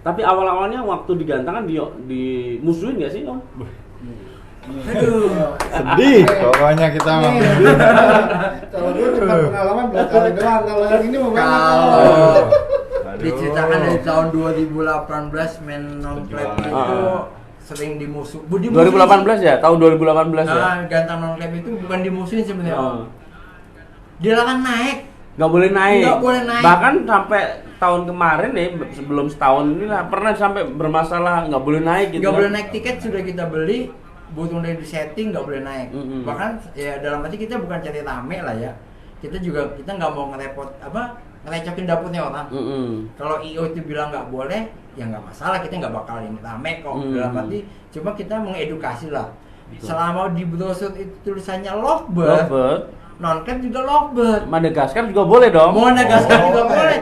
Tapi awal-awalnya waktu digantangkan dimusuhin nggak sih, Om? Aduh, Sedih pokoknya kita mah. Kalau gue cuma pengalaman 2 kali doang, kalau yang ini mau banyak. kalau Aduh. diceritakan dari tahun 2018 main non-clap itu sering dimusuh. 2018 ya? Tahun 2018 ya? Nah, gantang non-clap itu bukan dimusuhin sebenarnya. Oh. Dilarang naik. Nggak boleh naik. Nggak boleh naik. Bahkan sampai tahun kemarin nih, sebelum setahun ini lah, pernah sampai bermasalah nggak boleh naik gitu. Nggak kan? boleh naik, tiket sudah kita beli, butuh dari setting nggak boleh naik. Bahkan ya dalam arti kita bukan cari rame lah ya. Kita nggak mau ngerecokin dapurnya orang. Kalau IO itu bilang nggak boleh, ya nggak masalah, kita nggak bakal ini rame kok. Dalam arti cuma kita mengedukasi lah. Betul. Selama di brosur itu tulisannya lovebird, Lovebird. non-clap juga lovebird. Madagaskar juga boleh dong. Madagaskar juga boleh.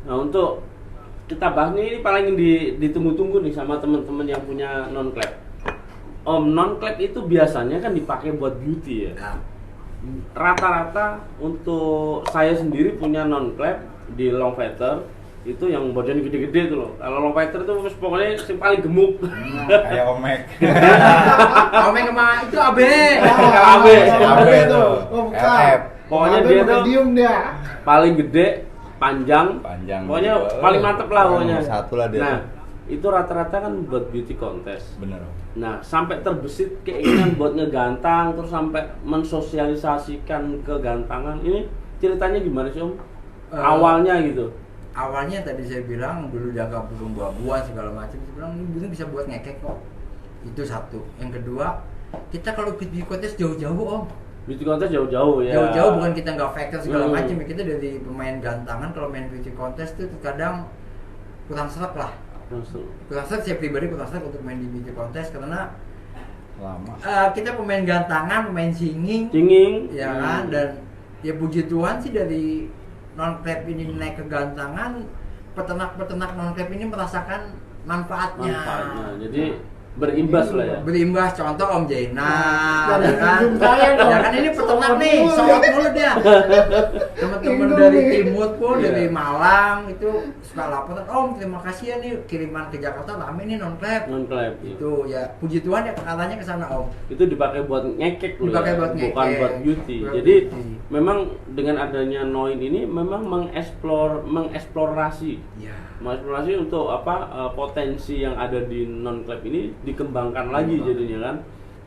Nah, untuk kita bahas ini paling ditunggu-tunggu nih sama teman-teman yang punya non-clap. Om, non-clap itu biasanya kan dipakai buat beauty ya. Nah, Rata-rata untuk saya sendiri punya non-clap di long fighter itu yang badan gede-gede tuh loh. Kalau long fighter itu pokoknya yang paling gemuk. Kayak Omek. Omeng sama itu AB. AB. AB tuh. Oh, bukan. LF. Pokoknya Abe dia tuh medium dia. paling gede, panjang, pokoknya paling mantep lah pokoknya. Satu lah dia. Nah, itu rata-rata kan buat beauty contest. Bener. Nah, sampai terbesit keinginan buat ngegantang, terus sampai mensosialisasikan kegantangan. Ini ceritanya gimana sih, Om? Awalnya gitu. Awalnya tadi saya bilang dulu jaga burung buah-buahan segala macam, saya bilang ini burung bisa buat ngekek kok. Itu satu. Yang kedua, kita kalau ikut beauty contest jauh-jauh Om. Beauty contest jauh-jauh ya. Jauh-jauh, bukan kita nggak factor segala macam ya. Kita dari pemain gantangan kalau main beauty contest tuh kadang kurang seret lah. Kurang seret, saya pribadi kurang seret untuk main di beauty contest karena Lama. kita pemain gantangan, pemain singing, ya kan, dan ya puji Tuhan sih dari non-clap ini naik ke gantangan, peternak-peternak non-clap ini merasakan manfaatnya. Jadi berimbas lah ya. Berimbas, contoh Om Jainal, Jangan ya kan? minum saya dong. Ya kan ini peternak nih, sobat mulu dia. Teman-teman Minum dari nih. Timur pun, Iya. dari Malang itu suka laporan, Om terima kasih ya nih kiriman ke Jakarta rame nih non-clap. Non-clap. Ya. Itu ya puji Tuhan ya katanya ke sana Om. Itu dipakai buat ngekek loh Dipakai ya, buat bukan ngekek. buat beauty. Buat Jadi beauty. memang dengan adanya Noin ini memang mengeksplorasi Ya. mengeksplorasi untuk apa potensi yang ada di non clap ini dikembangkan lagi jadinya kan.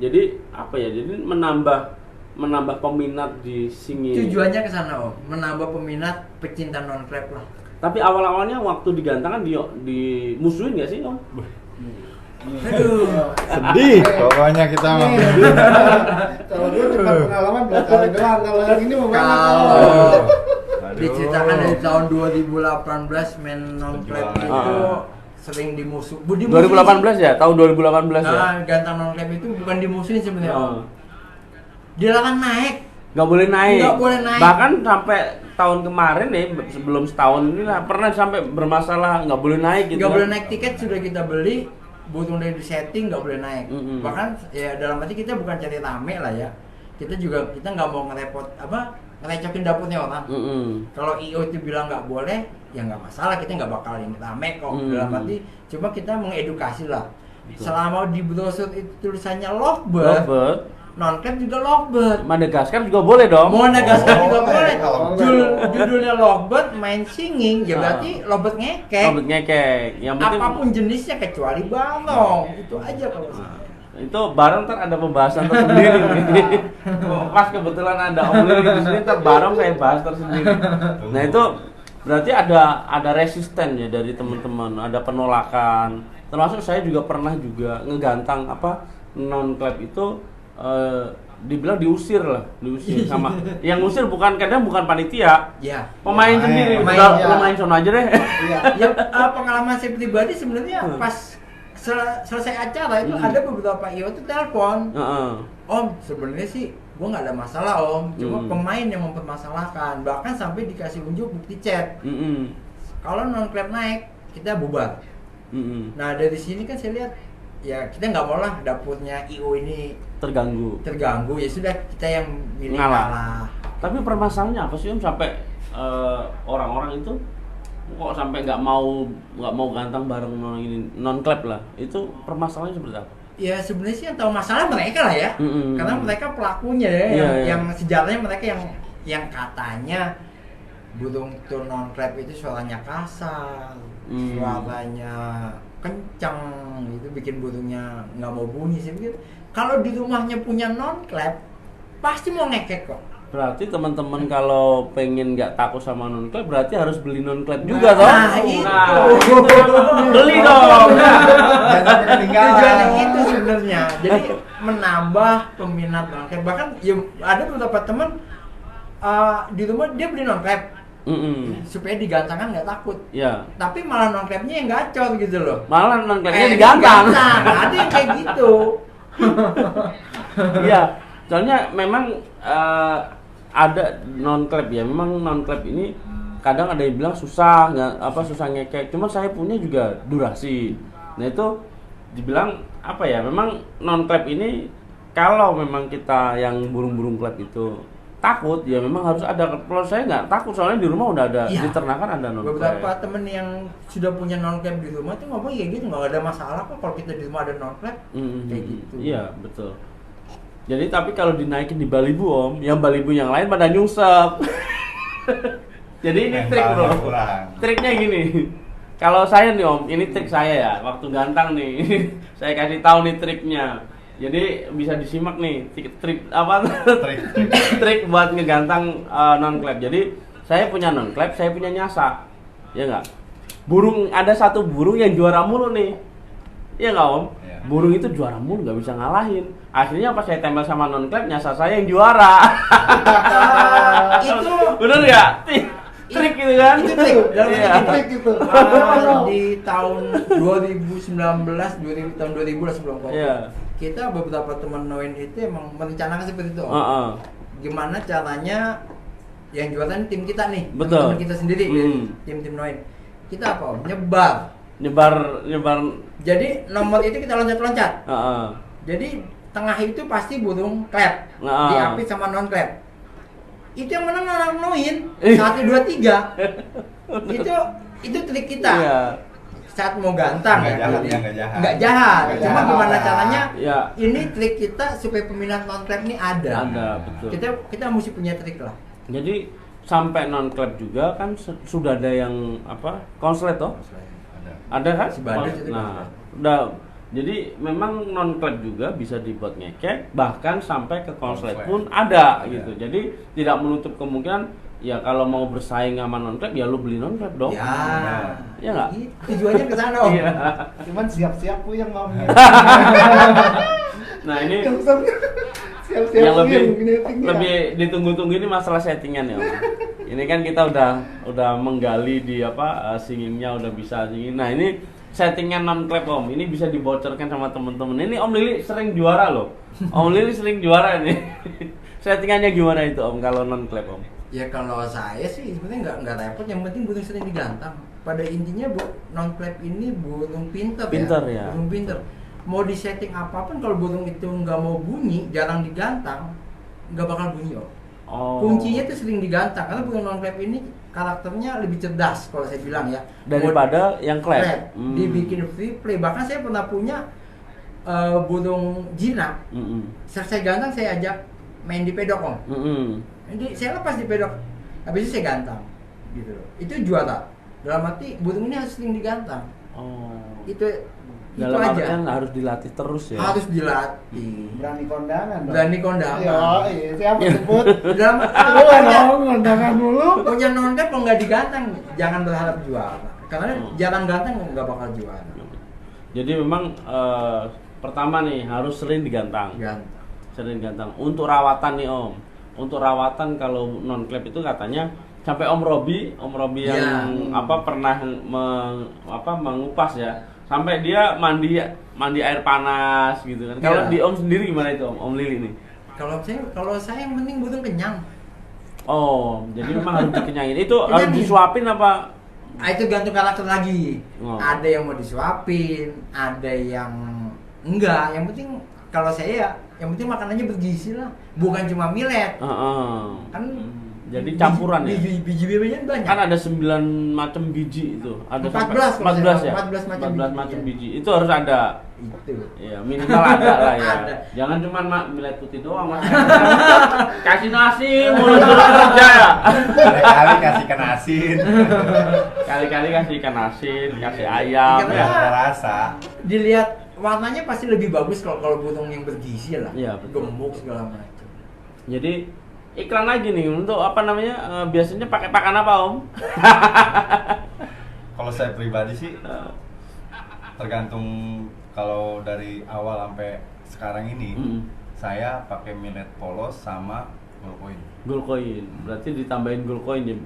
Jadi apa ya? Jadi menambah peminat di singing. Tujuannya ke sana Om, menambah peminat pecinta non-clap lah. Tapi awal-awalnya waktu digantangkan dimusuhin nggak sih, Om? Aduh. Sedih pokoknya kita mah. Kalau gue cuma pengalaman 2 kali doang, kalau yang ini mau banyak. Kalau Aduh. diceritakan dari tahun 2018 main non-clap itu sering dimusuh. 2018 ya? Tahun 2018 ya? Nah, gantang non-clap itu bukan dimusuhin sebenarnya. Oh. Dilarang naik. Nggak boleh naik. Nggak boleh naik. Bahkan sampai tahun kemarin nih, sebelum setahun ini lah, pernah sampai bermasalah nggak boleh naik gitu. Nggak kan. boleh naik, tiket sudah kita beli, butuh dari setting nggak boleh naik. Bahkan ya dalam arti kita bukan cari rame lah ya. Kita nggak mau ngerecokin dapurnya orang. Kalau IO itu bilang nggak boleh, ya nggak masalah, kita nggak bakal ini rame kok. Dalam arti cuma kita mengedukasi lah. Selama di brosur itu tulisannya lovebird, non-clap juga lovebird. Madagaskar juga boleh dong. Madagaskar juga boleh. Kalau Judulnya lovebird main singing, ya berarti lovebird ngekek. Lovebird ngekek. Yang penting Apapun jenisnya kecuali balong. Itu aja kalau saya. itu bareng ntar ada pembahasan tersendiri nih. Pas kebetulan ada Om Lili di sini, ntar bareng saya bahas tersendiri. Nah itu berarti ada resisten ya dari teman-teman, ada penolakan. Termasuk saya juga pernah juga ngegantang apa non clap itu dibilang diusir sama yang ngusir kadang bukan panitia, Ya. pemain sendiri. Pemain, Udah ya. lu main sono aja deh. Ya, pengalaman saya pribadi sebenarnya pas selesai acara itu ada beberapa IO tuh telepon. Om, sebenarnya sih gua nggak ada masalah Om, cuma pemain yang mempermasalahkan, bahkan sampai dikasih unjuk bukti chat. Kalau non clap naik kita bubar. Nah dari sini kan saya lihat ya kita nggak mau lah dapurnya IO ini terganggu, ya sudah kita yang milih kalah. Tapi permasalahannya apa sih Om sampai orang-orang itu kok sampai nggak mau gantang bareng non clap lah, itu permasalahannya seperti apa? Ya sebenarnya sih yang tahu masalah mereka lah ya, karena mereka pelakunya ya, yang sejarahnya mereka yang katanya burung tuh non clap itu suaranya kasar, suaranya kencang, itu bikin burungnya nggak mau bunyi. Saya pikir kalau di rumahnya punya non clap pasti mau ngekek kok. Berarti teman-teman kalau pengen nggak takut sama non clap berarti harus beli non clap juga toh. Beli dong. Tujuannya itu sebenarnya. Jadi menambah peminat non clap. Bahkan ya, ada beberapa teman di rumah dia beli non clap supaya digantangkan nggak takut. Ya. Tapi malah non clapnya yang gacor gitu loh. Malah non clapnya digantang. Ada yang kayak gitu. Iya. Soalnya memang ada non clap ya. Memang non clap ini kadang ada yang bilang susah ngekek. Cuma saya punya juga durasi. Nah itu dibilang apa ya? Memang non clap ini kalau memang kita yang burung-burung clap itu takut ya memang harus ada. Kalau saya nggak takut soalnya di rumah udah ada ya, di ternakan ada non clap. Beberapa temen yang sudah punya non clap di rumah tuh ngomong kayak gitu, nggak ada masalah kok kalau kita di rumah ada non clap kayak gitu. Iya betul. Jadi tapi kalau dinaikin di Balibu Om, yang Balibu yang lain pada nyungsep. Jadi ini trik bro. Triknya gini. Kalau saya nih Om, ini trik saya ya. Waktu gantang nih, saya kasih tahu nih triknya. Jadi bisa disimak nih trik apa? Trik buat ngegantang non clap. Jadi saya punya non clap, saya punya nyasa, ya nggak? Ada satu burung yang juara mulu nih, ya nggak Om? Ya. Burung itu juara mulu, nggak bisa ngalahin. Akhirnya pas saya tempel sama non clap, nyasa saya yang juara. Itu bener ya? Trik gitu kan? Itu trik. Trik itu. Di tahun 2019, tahun 2000 lah sebelum COVID. Iya. Kita beberapa teman Noin itu emang merencanakan seperti itu. Gimana caranya yang juara tim kita nih, teman kita sendiri, tim Noin. Kita apa? Nyebar. Jadi nomor itu kita loncat-loncat. Jadi tengah itu pasti burung clap, diapit sama non clap. Itu yang menang orang Noin 1, 2, 3. Itu trik kita. Iya. Saat mau gantang nggak jahat. Cuma gimana caranya? Ya. Ini trik kita supaya peminat non clap ini ada. Betul. Kita mesti punya trik lah. Jadi sampai non clap juga kan sudah ada yang konslet toh? Ada kan? Nah, udah. Jadi memang non clap juga bisa dibuat ngekek, bahkan sampai ke konslet pun ada gitu. Jadi tidak menutup kemungkinan ya kalau mau bersaing sama non clap ya lu beli non clap dong. Ya nggak? Tujuannya ke sana Om. Cuman siap-siap yang ngomongnya. Nah ini siap-siap yang lebih ditunggu-tunggu ini masalah settingan ya Om. Ini kan kita udah menggali di singingnya udah bisa singing. Nah ini settingan non clap Om, ini bisa dibocorkan sama temen-temen. Ini Om Lili sering juara loh. Om Lili sering juara nih. Settingannya gimana itu Om kalau non clap Om? Ya kalau saya sih sebenarnya nggak repot, yang penting burung sering digantang. Pada intinya non clap ini burung pinter ya. Burung pinter. Mau disetting apapun kalau burung itu nggak mau bunyi, jarang digantang, nggak bakal bunyi Om. Oh. Kuncinya tuh sering digantang karena burung non klep ini karakternya lebih cerdas kalau saya bilang ya. Daripada yang klep. Dibikin free play. Bahkan saya pernah punya burung jinak. Saya gantang, saya ajak main di pedok om. Jadi saya lepas di pedok, habis itu saya gantang, gitu loh. Itu juara. Dalam arti burung ini harus sering digantang. Oh. Itu Dalam aja. artian harus dilatih terus ya. Harus dilatih. Berani kondangan dong. Berani kondangan. Iya, siapa sebut? Dalam Lu dong kondangan dulu. punya non-klep kalau nggak digantang, jangan berharap juara. Karena jarang gantang nggak bakal juara. Jadi memang pertama nih harus sering digantang. Gantang. Sering gantang. Untuk rawatan nih Om. Untuk rawatan kalau non klep itu katanya sampai Om Robi yang pernah mengupas ya. Sampai dia mandi air panas gitu kan. Kalau di Om sendiri gimana itu Om Lili nih? Kalau saya yang penting burung kenyang. Oh, jadi memang harus dikenyangin. Itu harus disuapin apa? Itu gantung karakter lagi. Oh. Ada yang mau disuapin, ada yang enggak. Yang penting kalau saya yang penting makanannya bergizi lah, bukan cuma millet. Kan jadi campuran ya. Biji-bijinya banyak. Kan ada 9 macam biji itu. Ada 14 14 ya. 14 macam biji. Itu harus ada. Itu. Iya, minimal ada lah ya. Ada. Jangan cuma millet putih doang, Mas. Kasih nasi mulu kerja ya. Kali-kali kasih ikan asin. Kali-kali kasih ikan asin, kasih ayam Karena ya. Ada rasa. Dilihat warnanya pasti lebih bagus kalau burung yang bergizi lah. Iya, betul. Gemuk segala macam. Jadi iklan lagi nih untuk apa namanya? Biasanya pakai pakan apa, Om? Kalau saya pribadi sih tergantung, kalau dari awal sampai sekarang ini saya pakai millet polos sama gold Gold berarti ditambahin gold coin ya.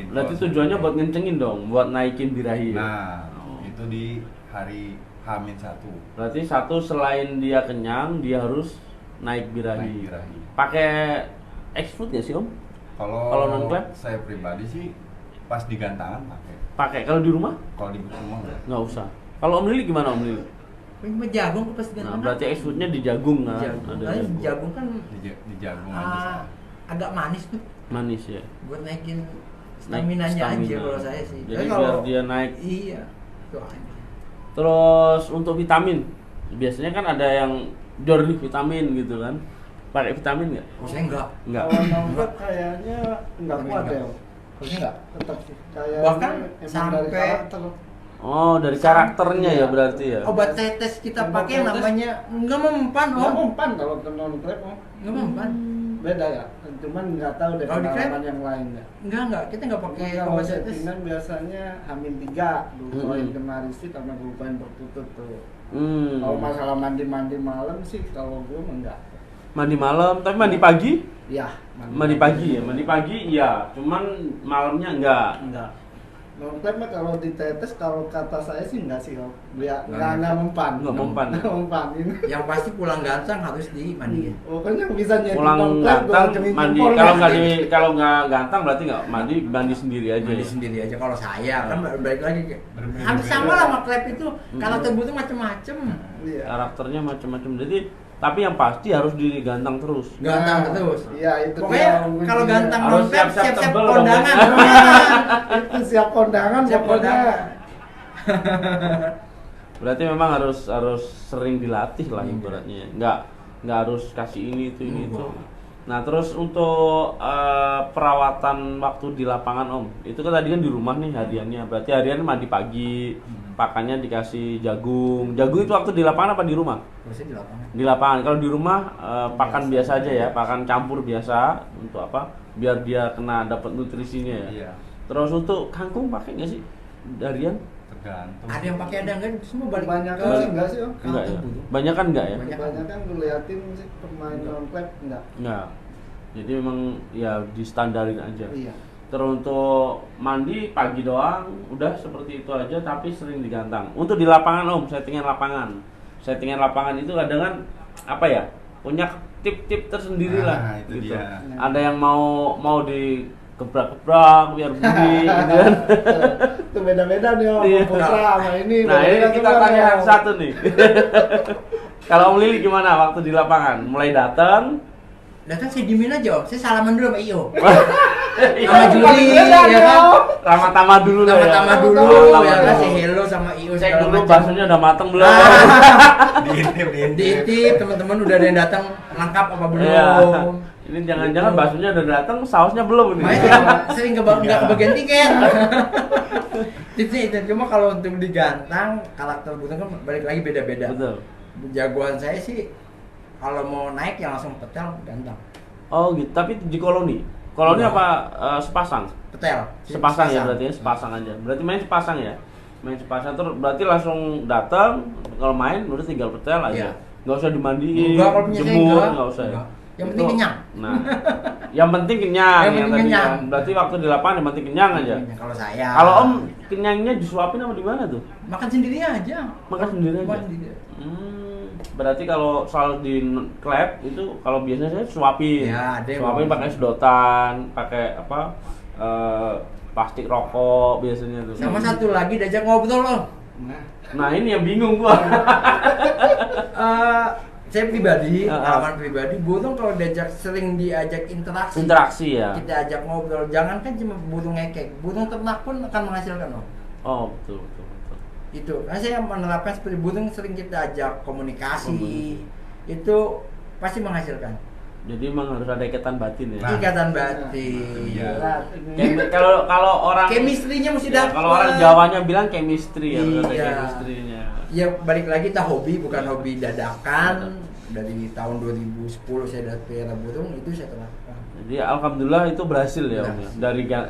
Berarti Kalau tujuannya saya- buat ngencengin dong, buat naikin birahi. Nah, itu di hari H-1. Berarti satu, selain dia kenyang, dia harus naik birahi. Pakai X-food ya sih Om? Kalau non klep? Saya pribadi sih pas di gantangan pakai. Pakai. Kalau di rumah? Kalau di rumah enggak. Nggak usah. Kalau Om Lili gimana Om Lili? Ini jagung pas gantung. Nah, berarti X-foodnya di jagung kan? jagung. Ada Jagung. Jagung kan Di jagung aja. agak manis tuh manis ya. buat naikin stamina-nya aja kalau saya sih. Jadi Tapi biar dia naik. Iya. Itu aja. Terus untuk vitamin, biasanya kan ada yang jordi vitamin gitu kan? Pakai vitamin nggak? Oh, saya enggak. Nggak. Kalau nongkrong kayaknya enggak Tapi kuat enggak. ya. Kalau saya enggak. Tetap sih. Kayak Bahkan emang dari sampai- karakter. Oh, dari karakternya ya berarti ya. Obat tetes kita Obat pakai tetes. namanya enggak mempan, Nggak Om. mempan kalau ke non klep oh. Enggak mempan. Beda ya. Cuman nggak tahu deh Kalau di klep? pengalaman yang lain ya. Enggak, kita enggak pakai Kalau obat tetes. settingan biasanya H-3 glukoin kena risik karena glukoin tertutup tuh. Kalau masalah mandi malam sih kalau gue enggak. Mandi malam, tapi mandi pagi? Iya, Mandi pagi ya, mandi pagi iya, cuman malamnya enggak. Enggak. Non klep mah kalau ditetes kalau kata saya sih enggak sih, Om. Dia Nggak. enggak mempan. Nggak mempan. Nggak mempan. Ini. Yang pasti pulang gantang harus dimandiin. Pokoknya bisa nyedot Pulang non klep, gua gantang acungin mandi, jempol kalau dah. kalau nggak gantang berarti nggak mandi sendiri aja. Mandi Ya? sendiri aja kalau saya kan balik lagi Berbeda-beda. hampir sama lah sama klep itu. Karakter burung macem-macem. Iya. Karakternya macam-macam. Jadi tapi yang pasti harus digantang terus. Gantang terus. Iya, itu Pokoknya dia kalau kuncinya. gantang Harus non klep siap-siap siap-siap tebel dong, kondangan. Bos. Itu siap kondangan Siap pokoknya. kondangan. Berarti memang harus sering dilatih lah ibaratnya. Nggak harus kasih ini itu. Nah terus untuk perawatan waktu di lapangan Om, itu kan tadi kan di rumah nih hariannya. Berarti harian mandi pagi, pakannya dikasih jagung. Jagung itu waktu di lapangan apa di rumah? Terusnya di lapangan. Di lapangan. Kalau di rumah pakan biasa aja ya, pakan campur biasa. Untuk apa? Biar dia dapat nutrisinya ya. Iya, Terus untuk kangkung pakai nggak sih harian? tergantung. Ada yang pakai ada enggak semua balik Kebanyakan ke sih enggak sih, Om. Enggak ya. Kangkung dulu. Banyak kan enggak ya? Banyak. Kebanyakan gue liatin sih pemain non klep enggak. Enggak. Jadi memang ya distandarin aja. Iya. Terus untuk mandi pagi doang, udah seperti itu aja tapi sering digantang. Untuk di lapangan Om, settingan lapangan. Settingan lapangan itu kadang kan apa ya? Punya tip-tip tersendiri lah Nah, itu gitu. dia. Ada yang mau dikebrak-kebrak biar bunyi gitu kan. Itu beda-beda nih, Om. Iya. Putra sama ini. Nah, ini beda-beda kita semua, tanya Om. yang satu nih. Kalau Om Lili gimana waktu di lapangan? Mulai datang datang saya diemin aja Om, saya salaman dulu sama Iyo. Iya, Sama Juli, ya kan? Tama-tama dulu lah ya. Tama-tama dulu, Tama-tama ya kan? dulu. Saya hello sama Iyo. Cek segala dulu macam. baksonya udah mateng belum. Diintip, teman-teman udah ada yang datang lengkap apa belum? Iya. Ini jangan-jangan baksonya udah datang, sausnya belum ini. Makanya sering nggak kebagian tiket. Tipsnya itu, cuma kalau untuk digantang karakter Butung kan balik lagi beda-beda. Betul. Jagoan saya sih kalau mau naik yang langsung petel gantang. Oh gitu, tapi di koloni. Koloni Iya. apa sepasang? Petel. Sepasang ya berarti ya, sepasang aja. Berarti main sepasang ya. Main sepasang terus berarti langsung datang, kalau main udah tinggal petel aja. Iya. Nggak usah dimandiin, Enggak, kalau punya saya jemur, enggak. nggak usah ya. Enggak. Yang penting kenyang. Nah, yang penting kenyang. Yang penting tadi kenyang. kan. Berarti waktu di lapangan yang penting kenyang aja. Kalau saya. Kalau Om kenyangnya disuapin apa di mana tuh? makan sendiri aja. Makan sendiri aja. Makan sendiri. Berarti kalau soal di klub itu kalau biasanya saya suapin. Ya, ada yang Suapin mau. pakai sedotan, pakai apa? Plastik rokok biasanya tuh. Sama satu lagi diajak ngobrol loh. Nah, ini yang bingung gua. Saya pribadi, pengalaman pribadi, Butung kalau sering diajak interaksi. Interaksi ya. Kita ajak ngobrol, jangan kan cuma Butung ngekek. Butung ternak pun akan menghasilkan loh. Oh, betul. Itu, karena saya menerapkan seperti Butung sering kita ajak komunikasi. Itu pasti menghasilkan. Jadi emang harus ada ikatan batin ya. Nah. Ikatan batin. Iya. Kalau orang Chemistry-nya mesti ya, dapat. kalau orang Jawanya bilang chemistry ya, harus ada Iya. chemistry-nya. Ya balik lagi kita hobi, bukan hobi dadakan. Dari tahun 2010 saya dapat pelihara burung, itu saya terapkan. Jadi alhamdulillah itu berhasil ya Om ya.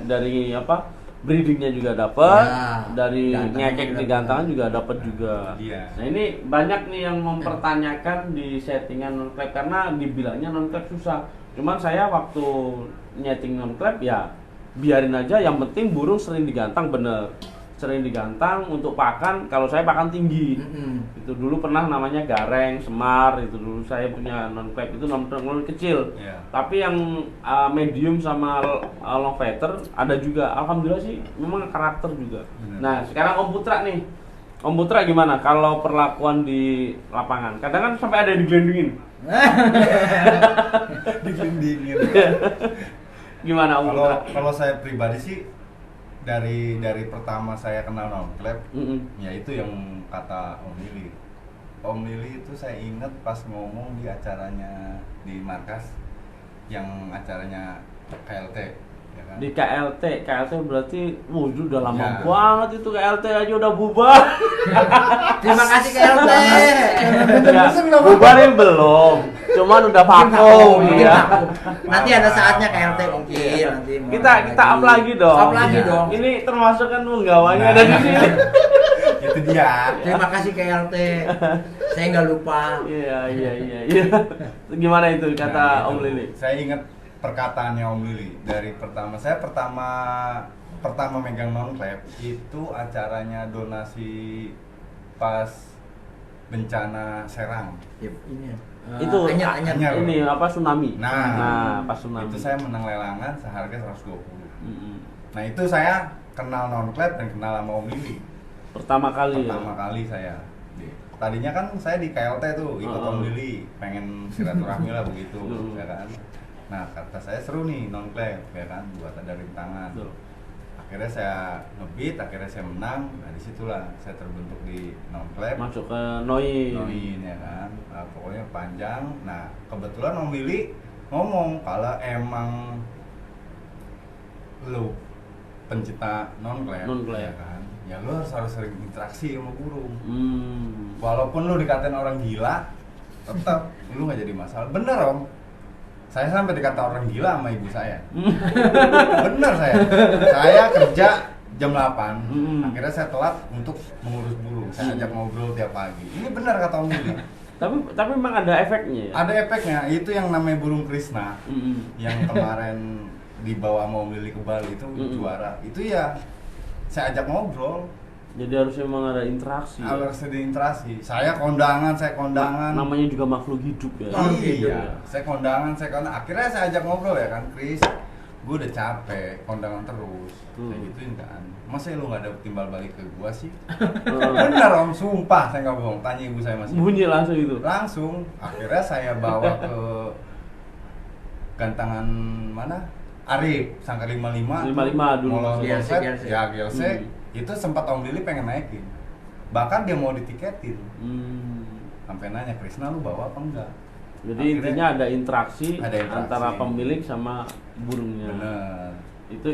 Dari apa? Breedingnya juga dapat, Ya, dari gantangnya ngekek juga di gantangan juga dapat juga. Iya. Nah ini banyak nih yang mempertanyakan di settingan non clap karena dibilangnya non clap susah. Cuman saya waktu nyeting non clap ya biarin aja, yang penting burung sering digantang bener. Sering digantang untuk pakan, kalau saya pakan tinggi. Itu dulu pernah namanya gareng, semar, itu dulu saya punya non clap itu non kecil. Iya. Tapi yang medium sama long feather ada juga. Alhamdulillah sih memang karakter juga. Benar. Nah, sekarang Om Putra nih. Om Putra gimana kalau perlakuan di lapangan? Kadang kan sampai ada yang digelendingin. Digelindingin. Gimana Om Putra? Kalau saya pribadi sih dari pertama saya kenal non-clap, ya itu yang kata Om Lili. Om Lili itu saya ingat pas ngomong di acaranya di markas, yang acaranya KLT, ya kan? Di KLT berarti, itu udah lama Ya. banget itu KLT aja udah bubar. Terima kasih KLT. Ya, bubarin belum, cuman udah vakum Mungkin ya. vakum. Nanti ada saatnya KLT mungkin nanti. mau Kita up lagi dong. Up lagi Iya. dong. Ini termasuk kan penggawanya ada di sini. Itu dia. Terima kasih KLT. Saya nggak lupa. Iya. Gimana itu kata Nah, Om itu. Lili? Saya ingat perkataannya Om Lili dari pertama megang non-clap itu acaranya donasi pas bencana Serang. Ini. Itu Anyar. Anyar. ini apa tsunami. Nah, pas tsunami. Itu saya menang lelangan seharga 120. Mm-mm. Nah, itu saya kenal non-clap dan kenal sama Om Lili. Pertama kali Pertama kali saya. Tadinya kan saya di KLT tuh ikut Om Lili, pengen silaturahmi lah begitu, ya kan. Nah, kata saya seru nih non-clap, ya kan, buat ada rintangan. Betul. Akhirnya saya ngebit, akhirnya saya menang. Nah, disitulah saya terbentuk di non-clap. Masuk ke Noin. Noin, ya kan. Nah, pokoknya panjang. Nah, kebetulan Om Lili ngomong kalau emang lu pencipta non-clap, Non-clap. ya kan, ya lu harus sering interaksi sama burung. Hmm. Walaupun lu dikatain orang gila, tetap lu nggak jadi masalah. Bener Om, saya sampai dikata orang gila sama ibu saya. Bener saya kerja jam 8, akhirnya saya telat untuk mengurus burung. Saya ajak ngobrol tiap pagi. Ini benar kata Om Lili. Tapi memang ada efeknya ya. Ada efeknya, itu yang namanya burung Krishna, yang kemarin dibawa sama Om Lili ke Bali itu juara. Itu ya saya ajak ngobrol. Jadi harus memang ada interaksi. Ya? Harus ada interaksi. Saya kondangan. Namanya juga makhluk hidup ya. Iya, saya kondangan. Akhirnya saya ajak ngobrol ya kan, Chris. Gue udah capek kondangan terus. Kayak gituin kan. Masa lu nggak ada timbal balik ke gua sih? Bener Om, sumpah saya nggak bohong. Tanya ibu saya masih. Bunyi langsung itu. Langsung. Akhirnya saya bawa ke gantangan mana? Arif, Sangkar 55 dulu. Mau GLC. ya GLC itu sempat Om Lili pengen naikin. Bahkan dia mau ditiketin. Sampai nanya, Krisna lu bawa apa enggak? Jadi intinya ada interaksi antara pemilik sama burungnya. Bener. Itu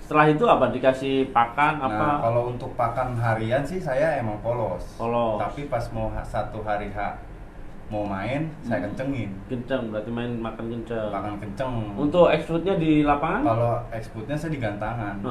setelah itu apa dikasih pakan apa? Nah, kalau untuk pakan harian sih saya emang polos. Tapi pas mau satu hari mau main, saya kencengin. Kenceng, berarti makan kenceng. Makan kenceng. Untuk exfoodnya di lapangan? Kalau exfoodnya saya di gantangan.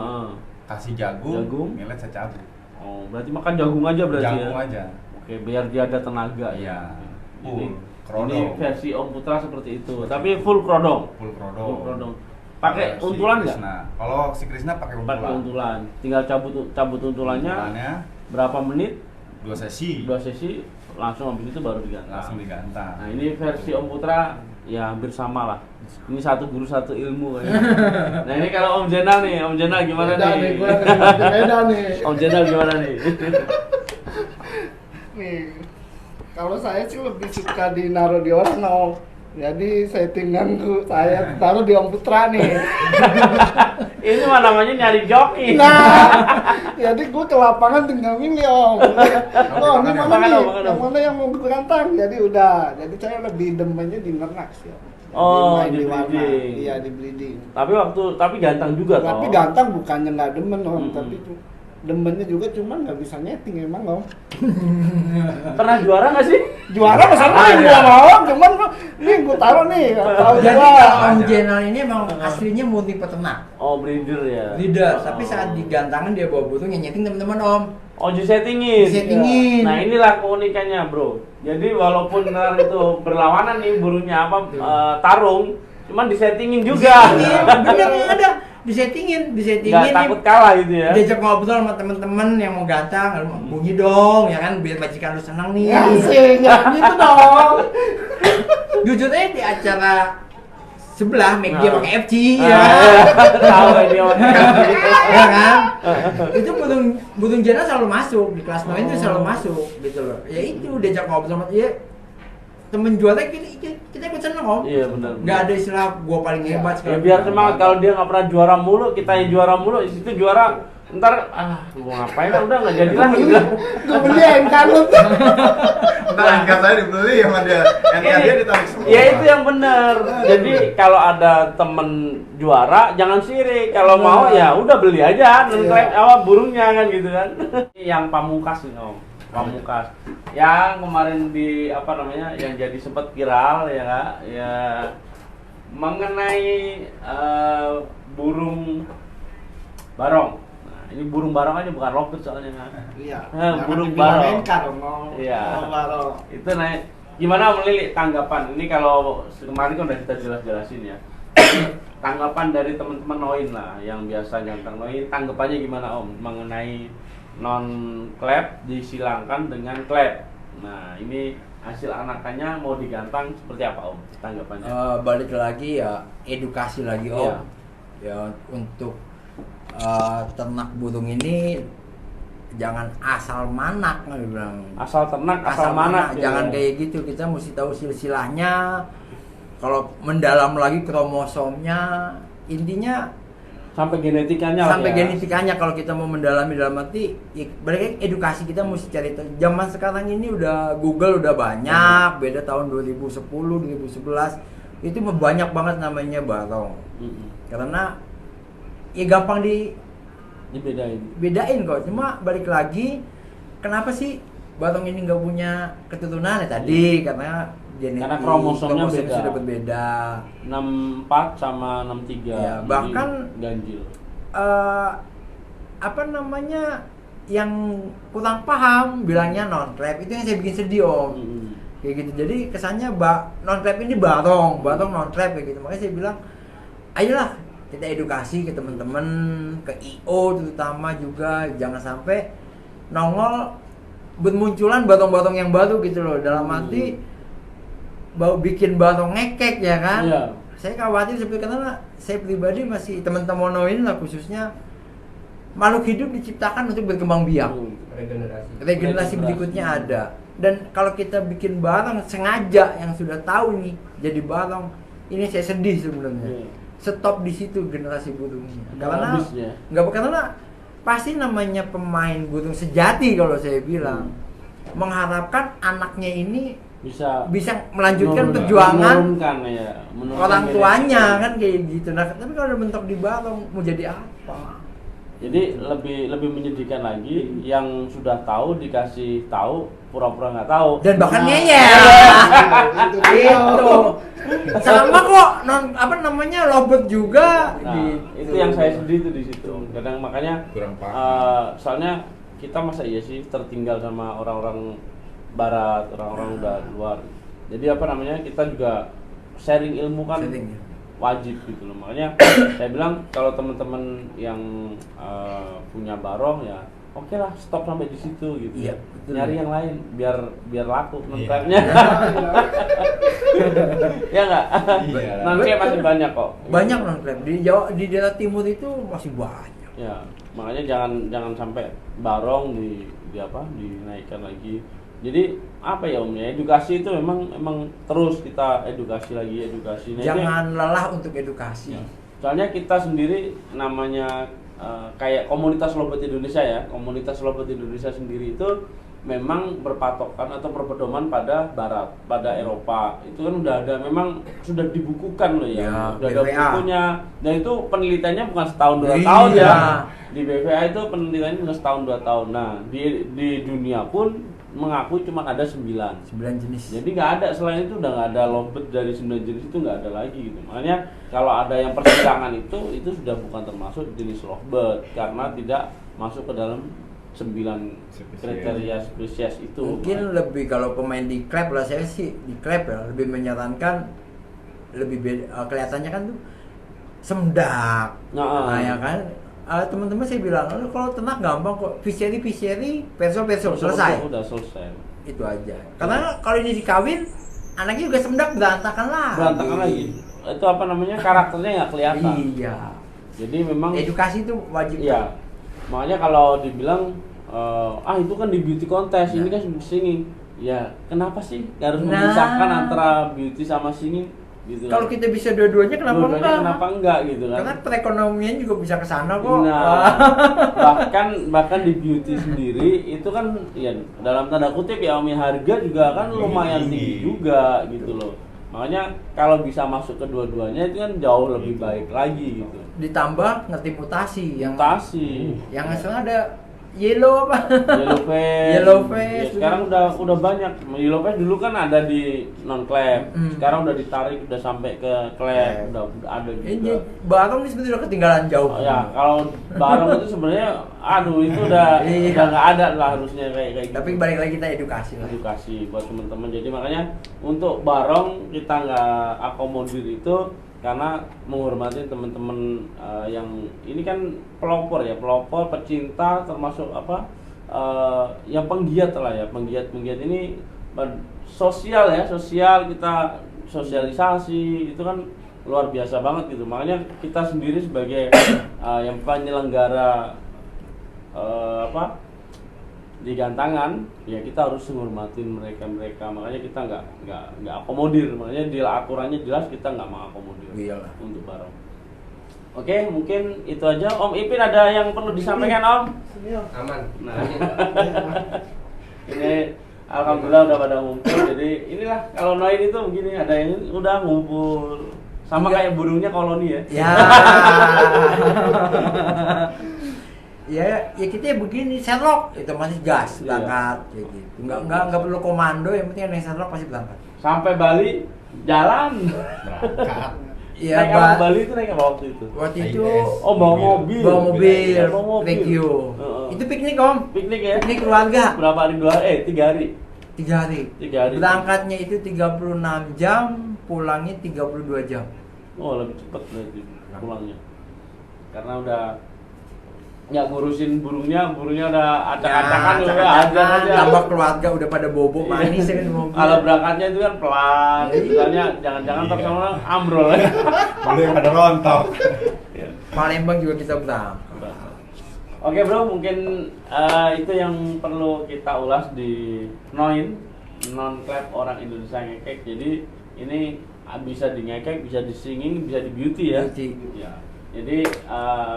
Kasih jagung, millet saya cabut. Oh, berarti makan jagung aja berarti jagung ya? aja. Oke, biar dia ada tenaga ya. Ini versi Om Putra seperti itu. Tapi full krodong. Full krodong. Pakai untulan nggak? Kalau si Krisna pakai untulan. Pakai untulan. Tinggal cabut untulannya. Berapa menit? 2 sesi. Langsung habis itu baru digantang. Nah, ini versi Om Putra ya hampir sama lah. Ini satu guru satu ilmu kayaknya. Nah, ini kalau Om Jenal nih, Om Jenal gimana nih? Beda nih. Om Jenal gimana nih? Nih, kalau saya sih lebih suka dinaruh di orang Om. Jadi settinganku saya taruh di Om Putra nih. Ini mah namanya nyari joki. Nah, jadi gue ke lapangan tinggal milih Om. Oh, ini mana nih? Yang mana yang mau gue gantang? Jadi udah. Jadi saya lebih demennya di ternak sih Om. Oh, di breeding. Iya, di breeding. Tapi gantang juga toh. Tapi gantang bukannya nggak demen Om, tapi demennya juga cuman nggak bisa nyeting emang Om. Pernah juara nggak sih? Juara masalah gua mau, cuman nih gua taruh nih. Jadi Om Jenal ini emang aslinya murni peternak. Oh, breeder ya. Breeder, tapi saat digantangan dia bawa burung nyeting teman-teman Om. Oh, disettingin. Disettingin. Nah, inilah keunikannya, Bro. Jadi walaupun ntar itu berlawanan nih burungnya tarung, cuman disettingin juga. Bener ada. Disettingin nggak takut kalah gitu ya. Diajak ngobrol sama temen-temen yang mau gantang, bunyi dong ya kan, biar majikan lu senang nih. Ya sih, gitu dong. Jujur aja di acara sebelah dia pakai FC ya. Tahu dia pakai FC. Ya kan? Itu burung Jenal selalu masuk di kelas 9 itu selalu masuk gitu loh. Ya itu diajak ngobrol sama dia. Temen juara kita ikut seneng Om. Iya benar. Nggak ada istilah gua paling hebat ya biar semangat. Kalau dia nggak pernah juara mulu, kita yang juara mulu, di situ juara ntar mau ngapain udah nggak jadi lagi gitu. Gue beli NK lu. Ntar NK saya dibeli sama dia. NK dia ditarik semua. Ya itu yang benar. Jadi kalau ada temen juara jangan sirik. Kalau mau ya udah beli aja nengklek burungnya kan gitu kan. Yang pamungkas nih Om. Pamungkas yang kemarin yang jadi sempat viral ya Kak, ya mengenai burung barong. Nah, ini burung barong aja bukan roket soalnya Kak. Iya. Burung barong. Iya. Itu naik. Gimana Om Lili tanggapan? Ini kalau kemarin kan udah kita jelas-jelasin ya. Tanggapan dari teman-teman Noin lah yang biasa gantang Noin, tanggapannya gimana Om mengenai non klep disilangkan dengan klep. Nah, ini hasil anakannya mau digantang seperti apa Om tanggapannya? Balik lagi ya edukasi lagi Om. Iya. Ya untuk ternak burung ini jangan asal manak bilang. Asal ternak, asal manak. Jangan kayak gitu, kita mesti tahu silsilahnya. Kalau mendalam lagi kromosomnya, intinya sampai genetikanya kalau kita mau mendalami dalam arti ya, balik edukasi kita mesti cari. Zaman sekarang ini udah Google udah banyak, beda tahun 2010 2011 itu banyak banget namanya barong. Karena ya gampang dibedain kok. Cuma balik lagi kenapa sih barong ini nggak punya keturunan ya tadi karena kromosomnya sudah berbeda. 64 sama 63. Ya, bahkan ganjil. Yang kurang paham bilangnya non klep itu yang saya bikin sedih Om. Kayak gitu. Jadi kesannya non klep ini barong non klep kayak gitu. Makanya saya bilang, ayolah kita edukasi ke teman-teman, ke IO terutama juga, jangan sampai nongol bermunculan barong-barong yang baru gitu loh. Dalam arti bikin barong ngekek ya kan. Iya. Saya khawatir seperti karena saya pribadi masih teman-teman ini lah khususnya makhluk hidup diciptakan untuk berkembang biak. Regenerasi berikutnya ada. Dan kalau kita bikin barong sengaja yang sudah tahu nih jadi barong, ini saya sedih sebenarnya. Stop di situ generasi burungnya. Karena pasti namanya pemain burung sejati kalau saya bilang mengharapkan anaknya ini bisa melanjutkan perjuangan orang tuanya kan kayak gitu. Nah, tapi kalau bentuk di barong mau jadi apa? Jadi lebih menyedihkan lagi yang sudah tahu dikasih tahu pura-pura nggak tahu dan bahkan ngeyel. Itu sama kok lobet juga. Itu yang saya sedih tuh di situ. Kadang makanya soalnya kita masa iya sih tertinggal sama orang-orang barat, orang-orang udah luar. Jadi kita juga sharing ilmu kan wajib gitu loh. Makanya saya bilang kalau teman-teman yang punya barong ya oke lah, stop sampai di situ gitu. Iya, nyari yang lain biar laku non-clapnya. Ya nggak? Non-clap masih banyak kok. Banyak non-clap di daerah timur itu masih banyak. Ya, makanya jangan sampai barong dinaikkan lagi. Jadi apa ya Om ya, edukasi itu memang terus kita edukasi lagi. Jangan lelah untuk edukasi. Ya. Soalnya kita sendiri namanya kayak komunitas lobet Indonesia ya, komunitas lobet Indonesia sendiri itu memang berpatokan atau berpedoman pada Barat, pada Eropa. Itu kan udah ada, memang sudah dibukukan loh ya, udah ada bukunya. Dan itu penelitiannya bukan setahun 2 tahun ya. Di BVA itu penelitiannya bukan setahun 2 tahun. Nah di dunia pun mengakui cuma ada 9 jenis. Jadi nggak ada, selain itu udah nggak ada lobet dari 9 jenis itu nggak ada lagi gitu. Makanya kalau ada yang persilangan itu sudah bukan termasuk jenis lobet karena tidak masuk ke dalam 9 kriteria spesies itu. Mungkin lebih kalau pemain di klub lah, saya sih di klub ya lebih menyarankan kelihatannya kan tuh semdak. Nah ya kan. Teman-teman saya bilang, kalau ternak gampang kok, fishery, perso selesai. Udah selesai. Itu aja. Karena kalau ini dikawin, anaknya juga semdak berantakan lagi. Itu karakternya nggak kelihatan. Iya. Jadi memang edukasi itu wajib. Iya. Makanya kalau dibilang itu kan di beauty contest, ini kan singing. Ya, kenapa sih harus memisahkan antara beauty sama singing? Gitu. Kalau kita bisa dua-duanya kenapa enggak gitu kan? Karena perekonomian juga bisa ke sana kok. Nah, bahkan di beauty sendiri itu kan ya dalam tanda kutip ya harga juga kan lumayan tinggi juga gitu loh. Makanya kalau bisa masuk ke dua-duanya itu kan jauh lebih baik lagi gitu. Ditambah ngerti mutasi yang sekarang ada yellow face. Ya, sekarang udah banyak. Yellow face dulu kan ada di non clap. Sekarang udah ditarik udah sampai ke clap, udah ada juga. Ini barong ini sebenarnya udah ketinggalan jauh. Ya, kalau barong itu sebenarnya itu udah nggak ada lah harusnya kayak gitu. Tapi balik lagi kita edukasi buat teman-teman. Jadi makanya untuk barong kita nggak akomodir itu karena menghormati teman-teman yang ini kan pelopor pecinta termasuk yang penggiat lah ya, penggiat ini sosial kita sosialisasi itu kan luar biasa banget gitu. Makanya kita sendiri sebagai yang penyelenggara di gantangan ya kita harus menghormati mereka. Makanya kita nggak akomodir, makanya di aturannya jelas kita nggak mengakomodir untuk barong. Oke, mungkin itu aja. Om Ipin ada yang perlu disampaikan Om? Aman. Nah, ini alhamdulillah udah pada ngumpul. Jadi inilah kalau Noin itu begini, ada yang udah ngumpul sama kayak burungnya koloni ya. Ya kita ya begini, Sherlock itu masih gas berangkat kayak gitu. Enggak perlu komando, yang penting ada Sherlock pasti berangkat. Sampai Bali jalan. Berangkat. Iya, naik Bali itu naik apa waktu itu? Waktu itu bawa mobil. Regio. Itu piknik Om. Piknik ya? Piknik keluarga. Berapa hari? 3 hari. 3 hari. Berangkatnya itu 36 jam, pulangnya 32 jam. Oh, lebih cepat berarti pulangnya. Karena udah nggak ngurusin burungnya udah acak-acakan udah aja. Tambah keluarga udah pada bobo manis ya kan mobil. Kalau berangkatnya itu kan pelan, misalnya jangan-jangan tak sama ambrol ya. Boleh pada rontok. Palembang juga kita berangkat. Oke bro, mungkin itu yang perlu kita ulas di non clap orang Indonesia ngekek. Jadi ini bisa di ngekek, bisa di singing, bisa di beauty ya. Ya. Jadi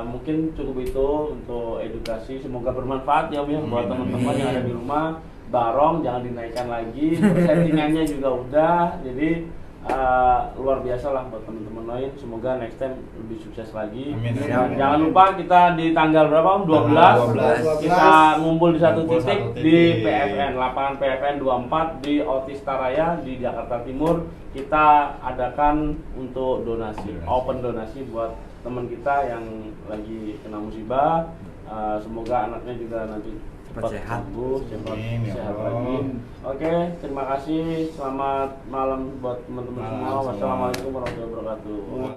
mungkin cukup itu untuk edukasi, semoga bermanfaat ya Om ya buat teman-teman yang ada di rumah. Barong jangan dinaikkan lagi, settingannya juga udah, jadi luar biasa lah buat teman-teman lain. Semoga next time lebih sukses lagi. Amin. Jangan lupa kita di tanggal berapa Om? 12. Kita ngumpul di satu titik di PFN, lapangan PFN 24 di Otista Raya di Jakarta Timur. Kita adakan untuk donasi, open donasi buat teman kita yang lagi kena musibah. Semoga anaknya juga nanti cepat sembuh, cepat sehat lagi. Oke, terima kasih. Selamat malam buat teman-teman semua. Wassalamualaikum warahmatullahi wabarakatuh.